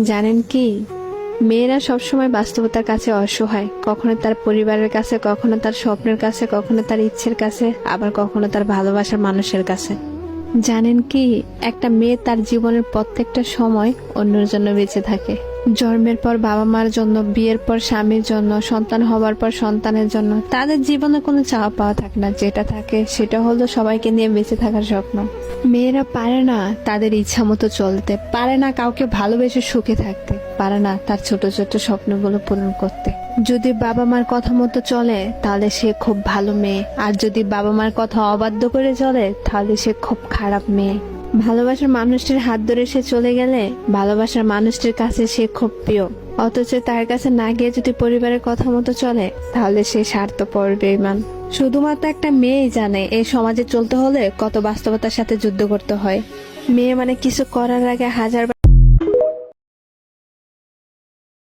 জানেন কি, মেয়েরা সবসময় বাস্তবতার কাছে অসহায়, কখনো তার পরিবারের কাছে, কখনো তার স্বপ্নের কাছে, কখনো তার ইচ্ছের কাছে, আবার কখনো তার ভালোবাসার মানুষের কাছে। জানেন কি, একটা মেয়ে তার জীবনের প্রত্যেকটা সময় অন্যের জন্য বেঁচে থাকে। জন্মের পর বাবা মার জন্য, বিয়ের পর স্বামীর জন্য, সন্তান হবার পর সন্তানের জন্য। তাদের জীবনে কোনো চাওয়া পাওয়া থাকে না, যেটা থাকে সেটা হলো সবাইকে নিয়ে বেঁচে থাকার স্বপ্ন। মেয়েরা পারে না তাদের ইচ্ছা মতো চলতে, পারে না কাউকে ভালোবেসে সুখে থাকতে, পারে না তার ছোট ছোট স্বপ্নগুলো পূরণ করতে। যদি বাবা মার কথা মতো চলে তাহলে সে খুব ভালো মেয়ে, আর যদি বাবা মার কথা অবাধ্য করে চলে তাহলে সে খুব খারাপ মেয়ে। ভালোবাসার মানুষটির হাত ধরে সে চলে গেলে ভালোবাসার মানুষটির কাছে সে খুব প্রিয়, অথচ তার কাছে না গিয়ে যদি পরিবারের কথা মতো চলে তাহলে সে স্বার্থপর, বেঈমান। শুধুমাত্র একটা মেয়েই জানে এই সমাজে চলতে হলে কত বাস্তবতার সাথে যুদ্ধ করতে হয়। মেয়ে মানে কিছু করার আগে হাজার